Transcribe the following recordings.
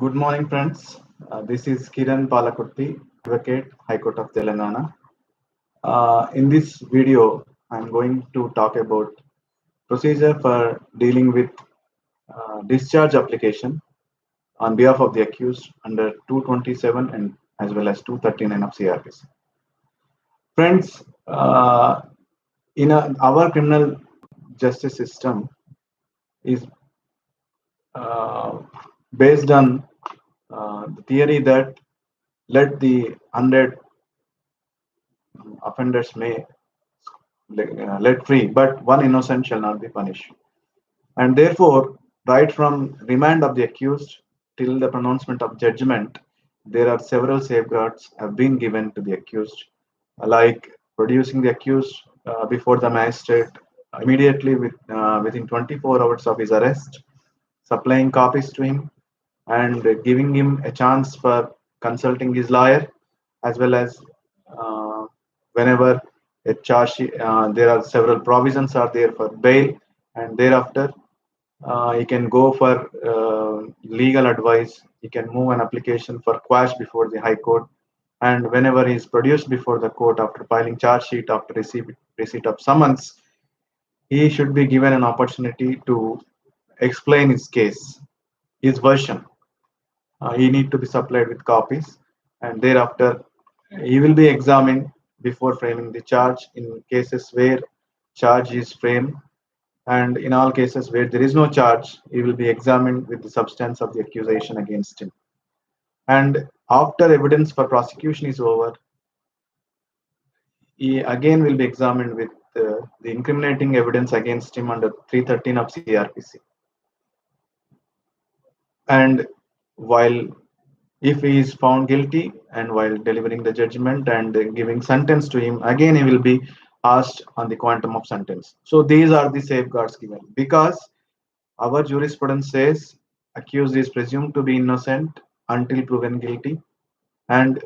Good morning, friends. This is Kiran Palakurti, Advocate, High Court of Telangana. In this video, I'm going to talk about procedure for dealing with discharge application on behalf of the accused under 227 and as well as 239 of CRPC. Friends, our criminal justice system is uh, based on the theory that let the undead offenders may let free, but one innocent shall not be punished. And therefore, right from remand of the accused till the pronouncement of judgment, there are several safeguards have been given to the accused, like producing the accused before the magistrate immediately within 24 hours of his arrest, supplying copies to him, and giving him a chance for consulting his lawyer, as well as uh, whenever a charge there are several provisions are there for bail, and thereafter he can go for legal advice. He can move an application for quash before the high court, and whenever he is produced before the court after filing charge sheet after receipt of summons, he should be given an opportunity to explain his case, his version. He need to be supplied with copies, and thereafter he will be examined before framing the charge in cases where charge is framed, and in all cases where there is no charge, he will be examined with the substance of the accusation against him. And after evidence for prosecution is over, he again will be examined with the incriminating evidence against him under 313 of CRPC. And while if he is found guilty and while delivering the judgment and giving sentence to him, again he will be asked on the quantum of sentence. So these are the safeguards given because our jurisprudence says accused is presumed to be innocent until proven guilty, and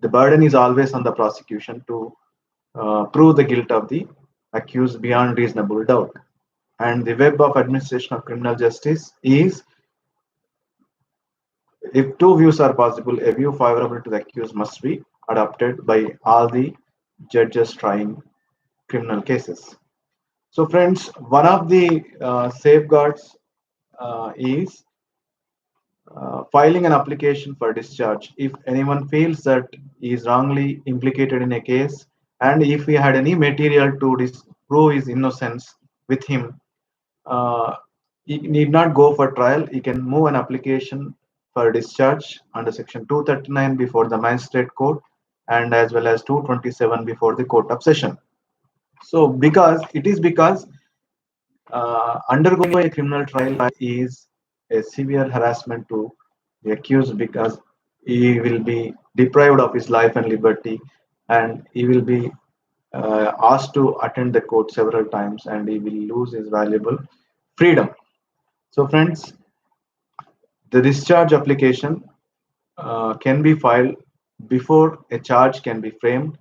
the burden is always on the prosecution to prove the guilt of the accused beyond reasonable doubt. And the web of administration of criminal justice is, if two views are possible, a view favorable to the accused must be adopted by all the judges trying criminal cases. So, friends, one of the safeguards is filing an application for discharge. If anyone feels that he is wrongly implicated in a case, and if he had any material to prove his innocence with him, uh, he need not go for trial. He can move an application for discharge under section 239 before the magistrate court, and as well as 227 before the court of session. So because undergoing a criminal trial is a severe harassment to the accused, because he will be deprived of his life and liberty, and he will be asked to attend the court several times, and he will lose his valuable freedom. So, friends, the discharge application can be filed before a charge can be framed,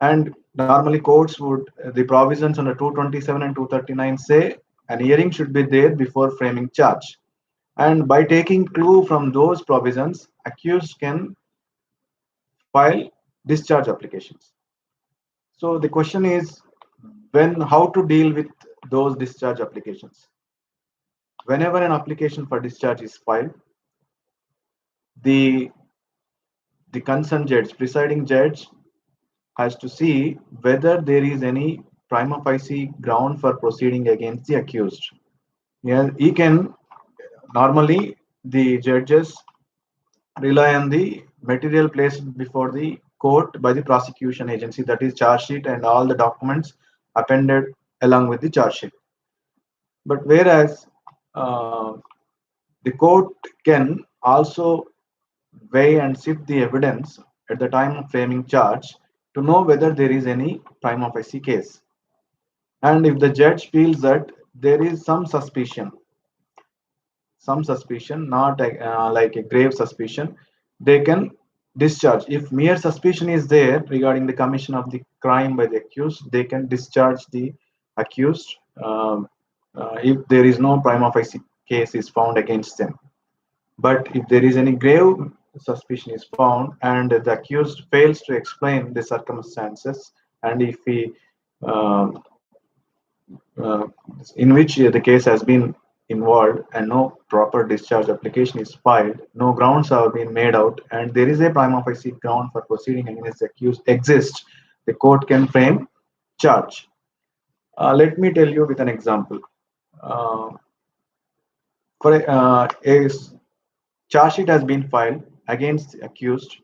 and normally courts would the provisions under 227 and 239 say an hearing should be there before framing charge, and by taking clue from those provisions, accused can file discharge applications. So the question is, when how to deal with those discharge applications. Whenever an application for discharge is filed, the concerned judge, presiding judge, has to see whether there is any prima facie ground for proceeding against the accused. Yeah, he can normally the judges rely on the material placed before the court by the prosecution agency, that is charge sheet and all the documents appended along with the charge sheet. But whereas the court can also weigh and sift the evidence at the time of framing charge to know whether there is any prima facie case. And if the judge feels that there is some suspicion, not like a grave suspicion, they can discharge. If mere suspicion is there regarding the commission of the crime by the accused, they can discharge the accused if there is no prima facie case is found against them. But if there is any grave suspicion is found and the accused fails to explain the circumstances, and if he uh, uh, in which the case has been involved and no proper discharge application is filed, no grounds have been made out, and there is a prima facie ground for proceeding against the accused exists, the court can frame charge. Let me tell you with an example. Uh, for a charge sheet has been filed against the accused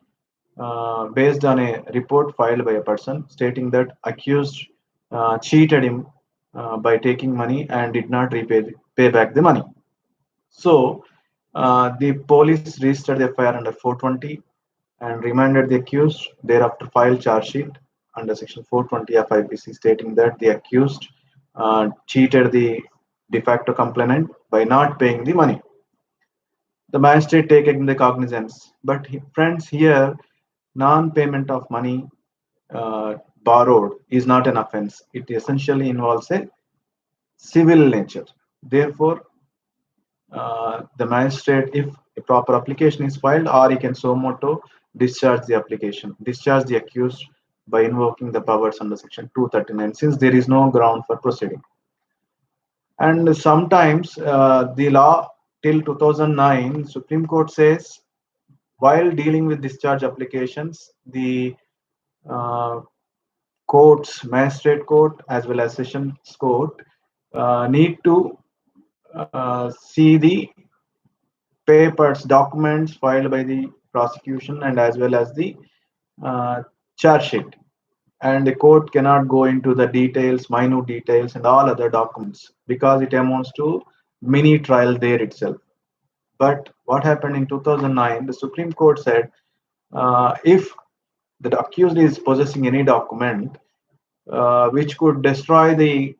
based on a report filed by a person stating that accused cheated him by taking money and did not pay back the money. So the police registered the FIR under 420 and remanded the accused. Thereafter, filed charge sheet under Section 420 of IPC stating that the accused cheated the de facto complainant by not paying the money. The magistrate taking the cognizance. But friends, here non-payment of money borrowed is not an offense. It essentially involves a civil nature. Therefore, the magistrate, if a proper application is filed, or he can suo motu discharge the application, discharge the accused by invoking the powers under Section 239, since there is no ground for proceeding. And sometimes the law till 2009, Supreme Court says, while dealing with discharge applications, the uh, courts, magistrate court as well as sessions court, need to see the papers, documents filed by the prosecution and as well as the uh, charge sheet. And the court cannot go into the details, minute details, and all other documents because it amounts to mini trial there itself. But what happened in 2009, the Supreme Court said if the accused is possessing any document which could destroy the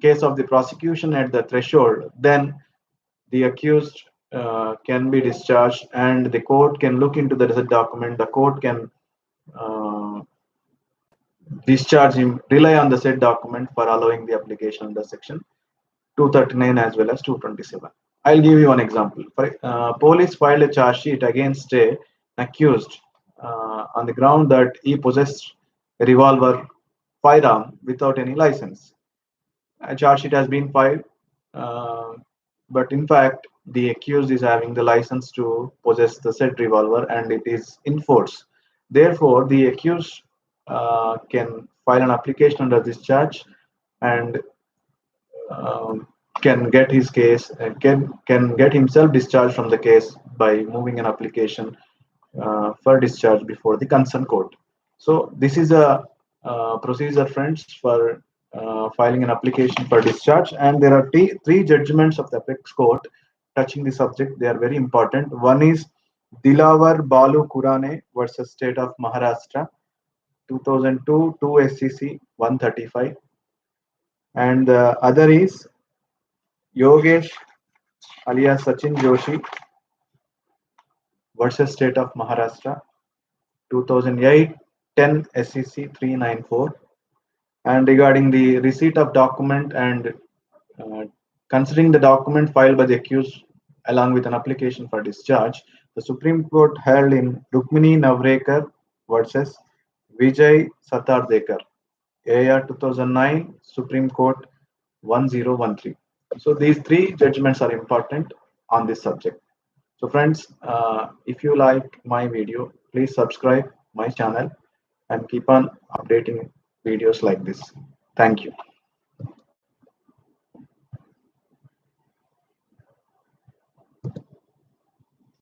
case of the prosecution at the threshold, then the accused can be discharged and the court can look into the document. The court can uh, discharge him, rely on the said document for allowing the application under section 239 as well as 227. I'll give you one example. Police filed a charge sheet against a accused on the ground that he possessed a revolver firearm without any license. A charge sheet has been filed, uh, but in fact, the accused is having the license to possess the said revolver and it is in force. Therefore, the accused can file an application under this charge and um, can get his case and can get himself discharged from the case by moving an application for discharge before the concerned court. So this is a procedure, friends, for filing an application for discharge. And there are three judgments of the apex court touching the subject. They are very important. One is Dilawar Balu Kurane versus State of Maharashtra, 2002, 2 SCC 135. And the other is Yogesh alias Sachin Joshi versus State of Maharashtra, 2008 10 SEC 394. And regarding the receipt of document and uh, considering the document filed by the accused along with an application for discharge, the Supreme Court held in Rukmini Navrekar versus Vijay Satardekar, AR 2009, Supreme Court 1013. So these three judgments are important on this subject. So friends, if you like my video, please subscribe my channel and keep on updating videos like this. Thank you.